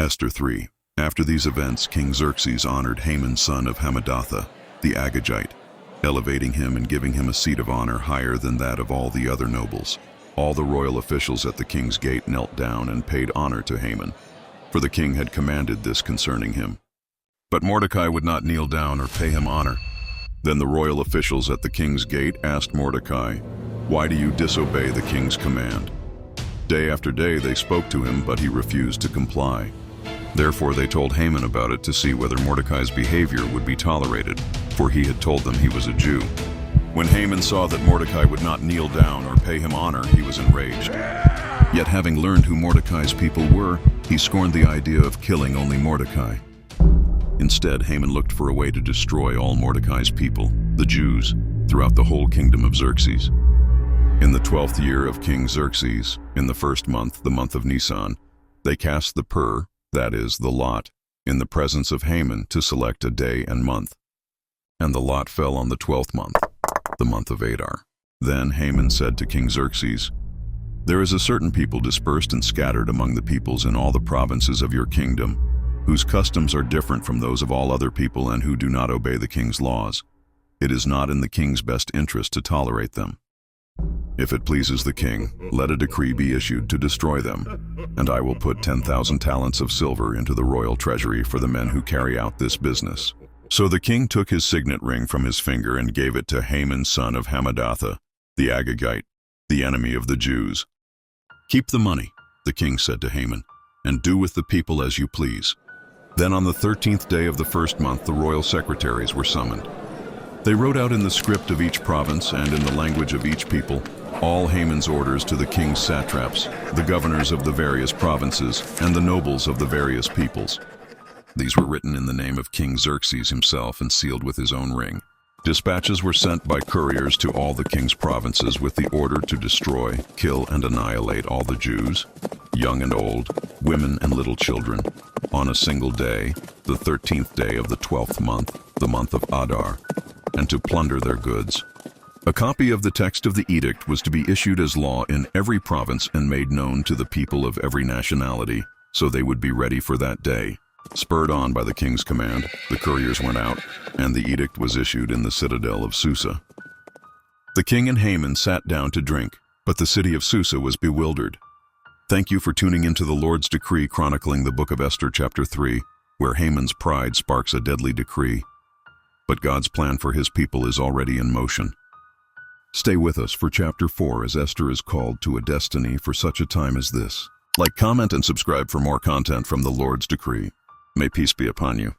Esther 3. After these events, King Xerxes honored Haman son of Hammedatha, the Agagite, elevating him and giving him a seat of honor higher than that of all the other nobles. All the royal officials at the king's gate knelt down and paid honor to Haman, for the king had commanded this concerning him. But Mordecai would not kneel down or pay him honor. Then the royal officials at the king's gate asked Mordecai, "Why do you disobey the king's command?" Day after day they spoke to him, but he refused to comply. Therefore they told Haman about it to see whether Mordecai's behavior would be tolerated, for he had told them he was a Jew. When Haman saw that Mordecai would not kneel down or pay him honor, he was enraged. Yet having learned who Mordecai's people were, he scorned the idea of killing only Mordecai. Instead, Haman looked for a way to destroy all Mordecai's people, the Jews, throughout the whole kingdom of Xerxes. In the 12th year of King Xerxes, in the first month, the month of Nisan, they cast the pur, that is, the lot, in the presence of Haman to select a day and month. And the lot fell on the 12th month, the month of Adar. Then Haman said to King Xerxes, "There is a certain people dispersed and scattered among the peoples in all the provinces of your kingdom, whose customs are different from those of all other people and who do not obey the king's laws. It is not in the king's best interest to tolerate them. If it pleases the king, let a decree be issued to destroy them, and I will put 10,000 talents of silver into the royal treasury for the men who carry out this business." So the king took his signet ring from his finger and gave it to Haman son of Hammedatha, the Agagite, the enemy of the Jews. "Keep the money," the king said to Haman, "and do with the people as you please." Then on the 13th day of the first month the royal secretaries were summoned. They wrote out in the script of each province and in the language of each people all Haman's orders to the king's satraps, the governors of the various provinces, and the nobles of the various peoples. These were written in the name of King Xerxes himself and sealed with his own ring. Dispatches were sent by couriers to all the king's provinces with the order to destroy, kill, and annihilate all the Jews, young and old, women and little children, on a single day, the 13th day of the 12th month, the month of Adar, and to plunder their goods. A copy of the text of the edict was to be issued as law in every province and made known to the people of every nationality, so they would be ready for that day. Spurred on by the king's command, the couriers went out, and the edict was issued in the citadel of Susa. The king and Haman sat down to drink, but the city of Susa was bewildered. Thank you for tuning into the Lord's decree chronicling the book of Esther Chapter 3, where Haman's pride sparks a deadly decree. But God's plan for his people is already in motion. Stay with us for Chapter 4 as Esther is called to a destiny for such a time as this. Like, comment, and subscribe for more content from the Lord's decree. May peace be upon you.